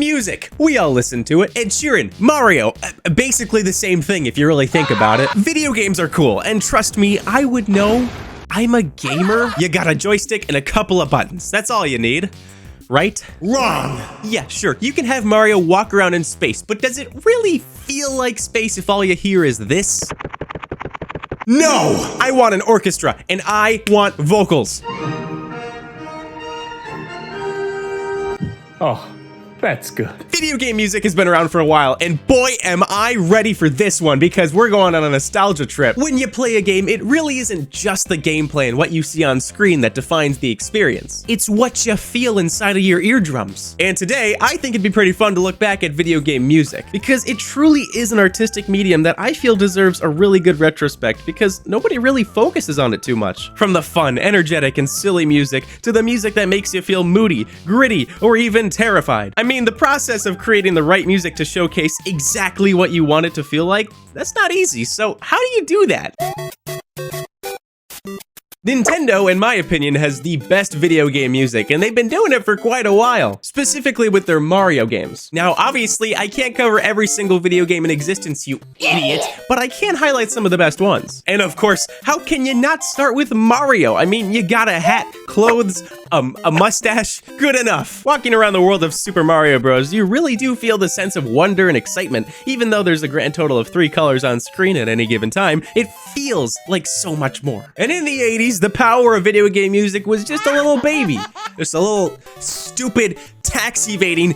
Music. We all listen to it. Ed Sheeran, Mario, basically the same thing if you really think about it. Video games are cool, and trust me, I would know. I'm a gamer. You got a joystick and a couple of buttons. That's all you need. Right? Wrong. Yeah, sure. You can have Mario walk around in space, but does it really feel like space if all you hear is this? No! I want an orchestra, and I want vocals. Oh, that's good. Video game music has been around for a while, and boy am I ready for this one because we're going on a nostalgia trip. When you play a game, it really isn't just the gameplay and what you see on screen that defines the experience. It's what you feel inside of your eardrums. And today, I think it'd be pretty fun to look back at video game music because it truly is an artistic medium that I feel deserves a really good retrospect because nobody really focuses on it too much. From the fun, energetic, and silly music to the music that makes you feel moody, gritty, or even terrified. I mean, the process of creating the right music to showcase exactly what you want it to feel like, that's not easy, so how do you do that? Nintendo, in my opinion, has the best video game music, and they've been doing it for quite a while, specifically with their Mario games. Now, obviously, I can't cover every single video game in existence, you idiot, but I can highlight some of the best ones. And of course, how can you not start with Mario? I mean, you got a hat, clothes, a mustache, good enough. Walking around the world of Super Mario Bros., you really do feel the sense of wonder and excitement. Even though there's a grand total of 3 colors on screen at any given time, it feels like so much more. And in the 80s, the power of video game music was just a little baby. Just a little stupid, tax-evading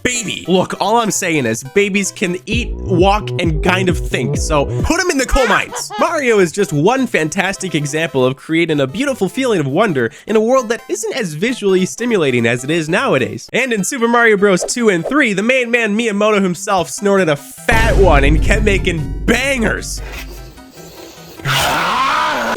baby. Look, all I'm saying is babies can eat, walk, and kind of think, so put them in the coal mines. Mario is just one fantastic example of creating a beautiful feeling of wonder in a world that isn't as visually stimulating as it is nowadays. And in Super Mario Bros. 2 and 3, the main man Miyamoto himself snorted a fat one and kept making bangers.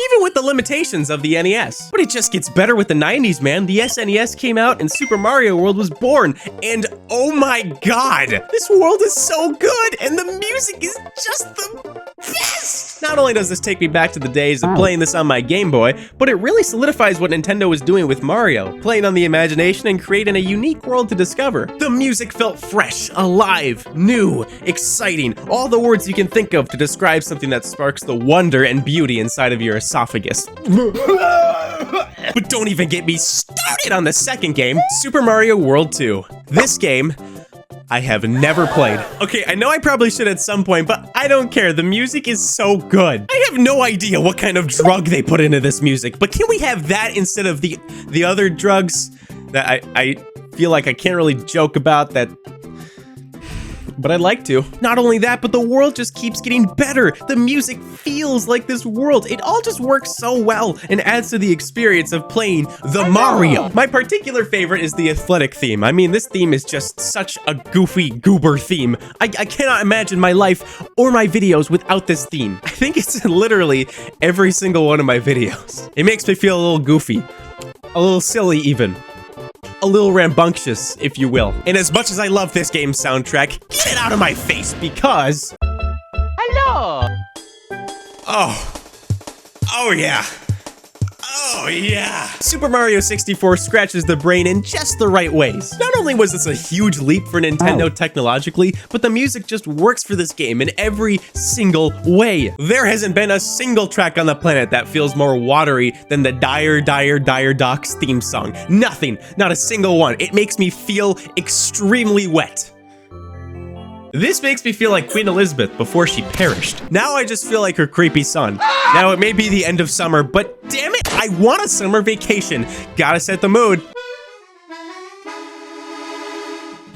Even with the limitations of the NES. But it just gets better with the 90s, man. The SNES came out and Super Mario World was born. And oh my god, this world is so good and the music is just the best! Not only does this take me back to the days of playing this on my Game Boy, but it really solidifies what Nintendo was doing with Mario, playing on the imagination and creating a unique world to discover. The music felt fresh, alive, new, exciting, all the words you can think of to describe something that sparks the wonder and beauty inside of your esophagus. But don't even get me started on the second game, Super Mario World 2. This game, I have never played. Okay, I know I probably should at some point, but I don't care. The music is so good. I have no idea what kind of drug they put into this music, but can we have that instead of the other drugs that I feel like I can't really joke about that, but I'd like to. Not only that, but the world just keeps getting better. The music feels like this world. It all just works so well and adds to the experience of playing the Mario. My particular favorite is the athletic theme. I mean, this theme is just such a goofy goober theme. I cannot imagine my life or my videos without this theme. I think it's in literally every single one of my videos. It makes me feel a little goofy, a little silly even. A little rambunctious, if you will. And as much as I love this game's soundtrack, get it out of my face because... Hello! Oh yeah. Oh yeah! Super Mario 64 scratches the brain in just the right ways. Not only was this a huge leap for Nintendo technologically, but the music just works for this game in every single way. There hasn't been a single track on the planet that feels more watery than the Dire Docks theme song. Nothing, not a single one. It makes me feel extremely wet. This makes me feel like Queen Elizabeth before she perished. Now I just feel like her creepy son. Now it may be the end of summer, but damn it, I want a summer vacation. Gotta set the mood.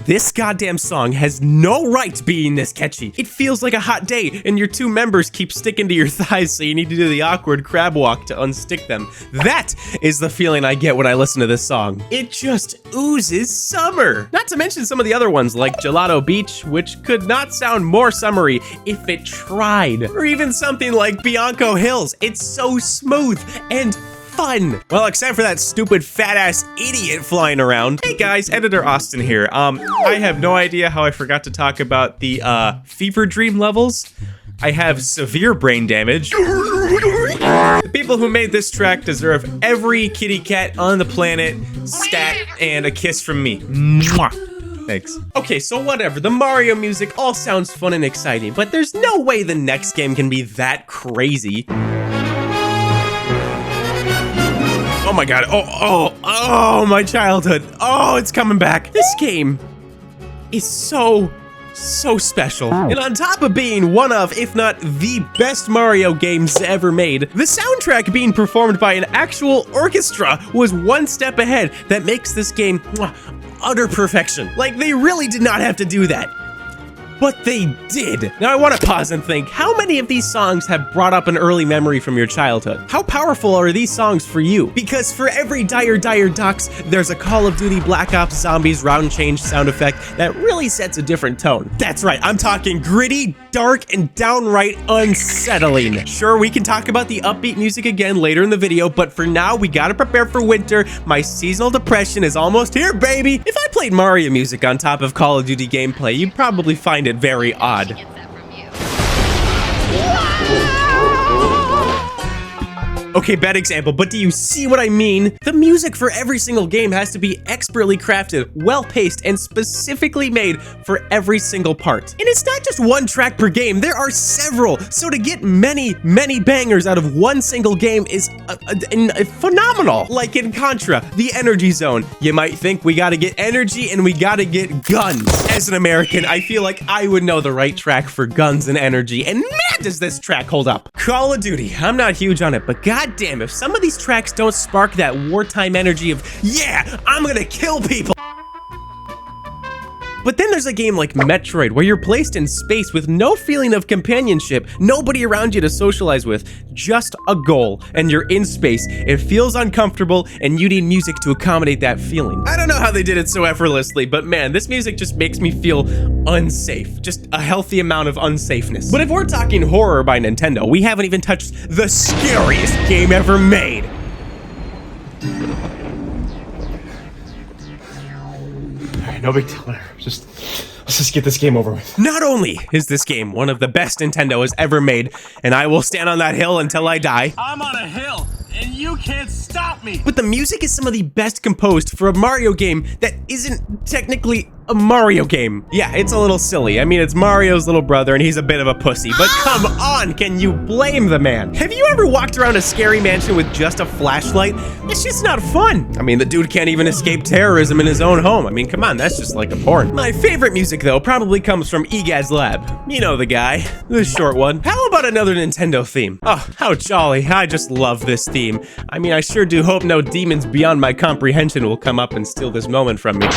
This goddamn song has no right being this catchy. It feels like a hot day, and your two members keep sticking to your thighs, so you need to do the awkward crab walk to unstick them. That is the feeling I get when I listen to this song. It just oozes summer. Not to mention some of the other ones, like Gelato Beach, which could not sound more summery if it tried. Or even something like Bianco Hills. It's so smooth and fun. Well, except for that stupid fat-ass idiot flying around. Hey guys, Editor Austin here. I have no idea how I forgot to talk about the fever dream levels. I have severe brain damage. The people who made this track deserve every kitty cat on the planet, stat, and a kiss from me. Mwah. Thanks. Okay, so whatever. The Mario music all sounds fun and exciting, but there's no way the next game can be that crazy. Oh my god. Oh, my childhood. Oh, it's coming back. This game is so special. And on top of being one of, if not the best Mario games ever made, the soundtrack being performed by an actual orchestra was one step ahead. That makes this game utter perfection. Like, they really did not have to do that. But they did. Now I want to pause and think, how many of these songs have brought up an early memory from your childhood? How powerful are these songs for you? Because for every Dire Ducks, there's a Call of Duty Black Ops Zombies round change sound effect that really sets a different tone. That's right, I'm talking gritty, dark, and downright unsettling. Sure, we can talk about the upbeat music again later in the video, but for now, we gotta prepare for winter. My seasonal depression is almost here, baby. If I played Mario music on top of Call of Duty gameplay, you'd probably find it very odd. Okay, bad example, but do you see what I mean? The music for every single game has to be expertly crafted, well-paced, and specifically made for every single part. And it's not just one track per game, there are several. So to get many bangers out of one single game is phenomenal. Like in Contra, the Energy Zone. You might think we gotta get energy and we gotta get guns. As an American, I feel like I would know the right track for guns and energy, and man, does this track hold up. Call of Duty, I'm not huge on it, but god damn, if some of these tracks don't spark that wartime energy of, yeah, I'm gonna kill people. But then there's a game like Metroid, where you're placed in space with no feeling of companionship, nobody around you to socialize with, just a goal, and you're in space. It feels uncomfortable, and you need music to accommodate that feeling. I don't know how they did it so effortlessly, but man, this music just makes me feel unsafe. Just a healthy amount of unsafeness. But if we're talking horror by Nintendo, we haven't even touched the scariest game ever made. No big deal, whatever. Let's just get this game over with. Not only is this game one of the best Nintendo has ever made, and I will stand on that hill until I die. I'm on a hill, and you can't stop me! But the music is some of the best composed for a Mario game that isn't technically a Mario game. Yeah, it's a little silly. I mean, it's Mario's little brother, and he's a bit of a pussy, but come on, can you blame the man? Have you ever walked around a scary mansion with just a flashlight? It's just not fun. I mean, the dude can't even escape terrorism in his own home. I mean, come on, that's just like a porn. My favorite music, though, probably comes from Egaz Lab. You know the guy, the short one. How about another Nintendo theme? Oh, how jolly. I just love this theme. I mean, I sure do hope no demons beyond my comprehension will come up and steal this moment from me.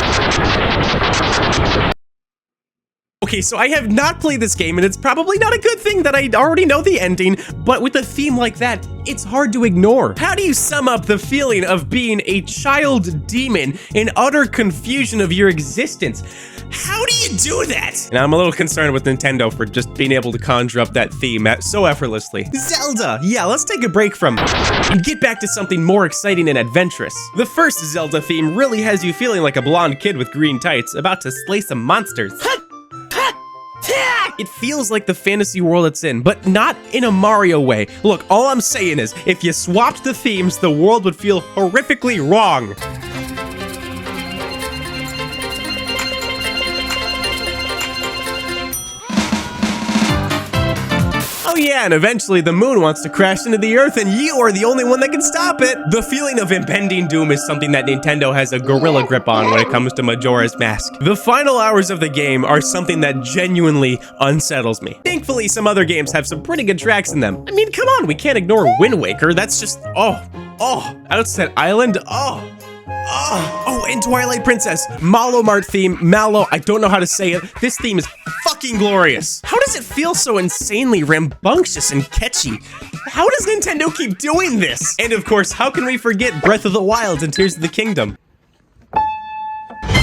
Okay, so I have not played this game, and it's probably not a good thing that I already know the ending, but with a theme like that, it's hard to ignore. How do you sum up the feeling of being a child demon in utter confusion of your existence? How do you do that? And I'm a little concerned with Nintendo for just being able to conjure up that theme so effortlessly. Zelda! Yeah, let's take a break from it and get back to something more exciting and adventurous. The first Zelda theme really has you feeling like a blonde kid with green tights about to slay some monsters. It feels like the fantasy world it's in, but not in a Mario way. Look, all I'm saying is, if you swapped the themes, the world would feel horrifically wrong. Oh yeah, and eventually the moon wants to crash into the earth and you are the only one that can stop it. The feeling of impending doom is something that Nintendo has a gorilla grip on when it comes to Majora's Mask. The final hours of the game are something that genuinely unsettles me. Thankfully, some other games have some pretty good tracks in them. I mean, come on, we can't ignore Wind Waker. That's just, Outset Island, and Twilight Princess. Malo Mart theme, Malo, I don't know how to say it. This theme is fucking glorious. How does it feel so insanely rambunctious and catchy? How does Nintendo keep doing this? And of course, how can we forget Breath of the Wild and Tears of the Kingdom?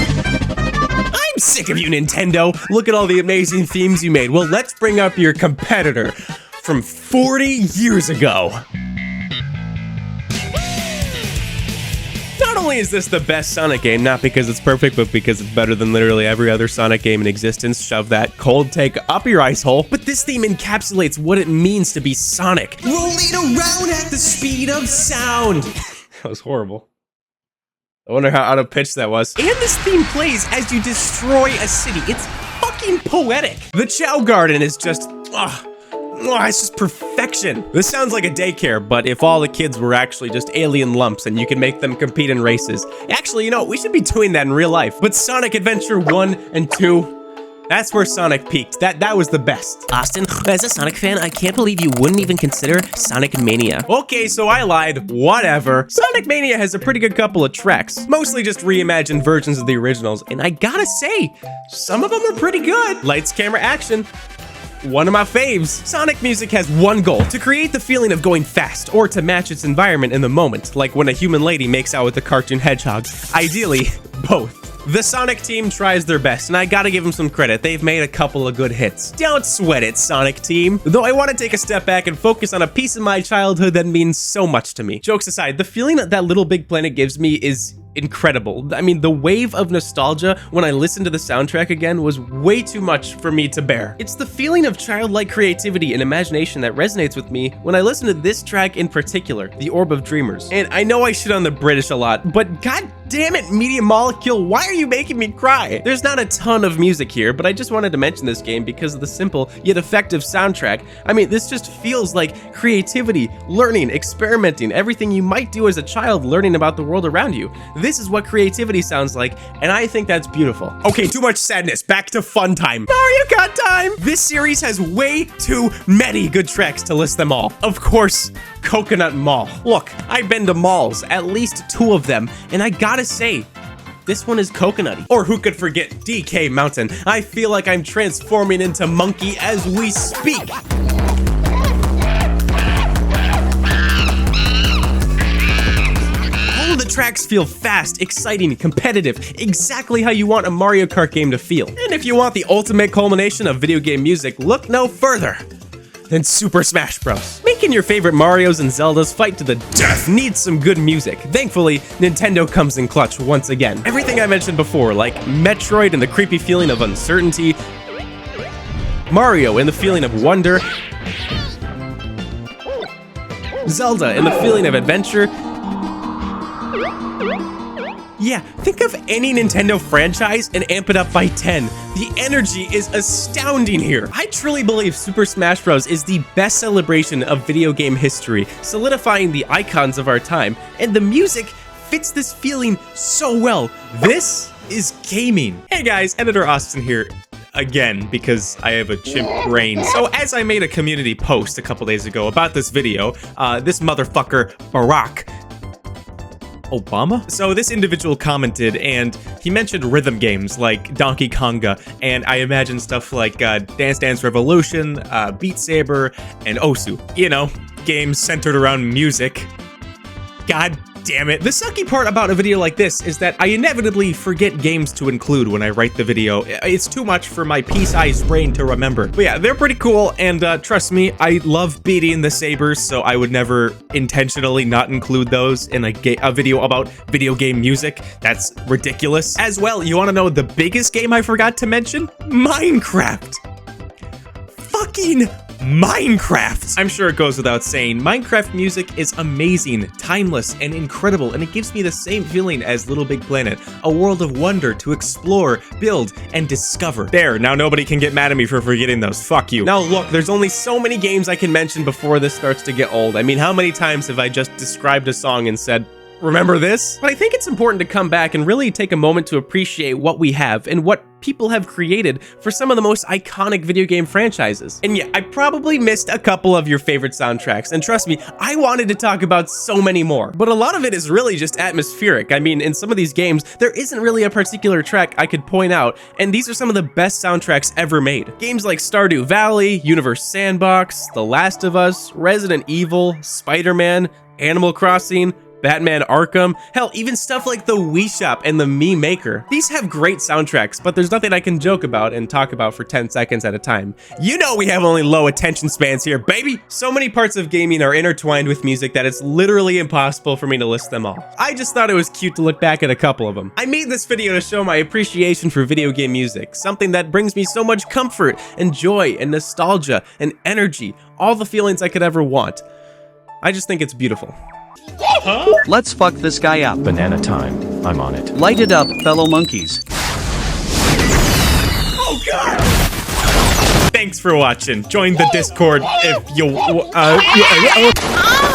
I'm sick of you, Nintendo. Look at all the amazing themes you made. Well, let's bring up your competitor from 40 years ago. Not only is this the best Sonic game, not because it's perfect, but because it's better than literally every other Sonic game in existence, shove that cold take up your ice hole, but this theme encapsulates what it means to be Sonic. Rolling around at the speed of sound. That was horrible. I wonder how out of pitch that was. And this theme plays as you destroy a city. It's fucking poetic. The Chow Garden is just, it's just perfection. This sounds like a daycare, but if all the kids were actually just alien lumps and you can make them compete in races. Actually, you know, we should be doing that in real life. But Sonic Adventure 1 and 2, that's where Sonic peaked. That was the best. Austin, as a Sonic fan, I can't believe you wouldn't even consider Sonic Mania. Okay, so I lied. Whatever. Sonic Mania has a pretty good couple of tracks. Mostly just reimagined versions of the originals. And I gotta say, some of them are pretty good. Lights, camera, action. One of my faves. Sonic music has one goal: to create the feeling of going fast, or to match its environment in the moment, like when a human lady makes out with a cartoon hedgehog. Ideally, both. The Sonic team tries their best, and I gotta give them some credit. They've made a couple of good hits. Don't sweat it, Sonic team. Though I want to take a step back and focus on a piece of my childhood that means so much to me. Jokes aside, the feeling that Little Big Planet gives me is incredible. I mean, the wave of nostalgia when I listened to the soundtrack again was way too much for me to bear. It's the feeling of childlike creativity and imagination that resonates with me when I listen to this track in particular, The Orb of Dreamers. And I know I shit on the British a lot, but god damn it, Media Molecule, why are you making me cry? There's not a ton of music here, but I just wanted to mention this game because of the simple yet effective soundtrack. I mean, this just feels like creativity, learning, experimenting, everything you might do as a child learning about the world around you. This is what creativity sounds like, and I think that's beautiful. Okay, too much sadness. Back to fun time. Mario Kart time! This series has way too many good tracks to list them all. Of course, Coconut Mall. Look, I've been to malls, at least 2 of them, and I gotta say, this one is coconutty. Or who could forget DK Mountain? I feel like I'm transforming into Monkey as we speak. The tracks feel fast, exciting, competitive, exactly how you want a Mario Kart game to feel. And if you want the ultimate culmination of video game music, look no further than Super Smash Bros. Making your favorite Marios and Zeldas fight to the death needs some good music. Thankfully, Nintendo comes in clutch once again. Everything I mentioned before, like Metroid and the creepy feeling of uncertainty, Mario and the feeling of wonder, Zelda and the feeling of adventure. Yeah, think of any Nintendo franchise and amp it up by 10. The energy is astounding here. I truly believe Super Smash Bros. Is the best celebration of video game history, solidifying the icons of our time, and the music fits this feeling so well. This is gaming. Hey guys, Editor Austin here. Again, because I have a chimp brain. So as I made a community post a couple days ago about this video, this motherfucker, Barack Obama? So this individual commented, and he mentioned rhythm games like Donkey Konga, and I imagine stuff like Dance Dance Revolution, Beat Saber, and Osu. You know, games centered around music. God damn it. The sucky part about a video like this is that I inevitably forget games to include when I write the video. It's too much for my pea-sized brain to remember. But yeah, they're pretty cool, and trust me, I love beating the sabers, so I would never intentionally not include those in a video about video game music. That's ridiculous. As well, you wanna know the biggest game I forgot to mention? Minecraft. Fucking Minecraft! I'm sure it goes without saying, Minecraft music is amazing, timeless, and incredible, and it gives me the same feeling as Little Big Planet, a world of wonder to explore, build, and discover. There, now nobody can get mad at me for forgetting those. Fuck you. Now look, there's only so many games I can mention before this starts to get old. I mean, how many times have I just described a song and said, remember this? But I think it's important to come back and really take a moment to appreciate what we have and what people have created for some of the most iconic video game franchises. And yeah, I probably missed a couple of your favorite soundtracks, and trust me, I wanted to talk about so many more, but a lot of it is really just atmospheric. I mean, in some of these games, there isn't really a particular track I could point out, and these are some of the best soundtracks ever made. Games like Stardew Valley, Universe Sandbox, The Last of Us, Resident Evil, Spider-Man, Animal Crossing, Batman Arkham, hell, even stuff like the Wii Shop and the Mii Maker. These have great soundtracks, but there's nothing I can joke about and talk about for 10 seconds at a time. You know we have only low attention spans here, baby! So many parts of gaming are intertwined with music that it's literally impossible for me to list them all. I just thought it was cute to look back at a couple of them. I made this video to show my appreciation for video game music, something that brings me so much comfort and joy and nostalgia and energy, all the feelings I could ever want. I just think it's beautiful. Let's fuck this guy up. Banana time. I'm on it. Light it up, fellow monkeys. Thanks for watching. Join the Discord if you.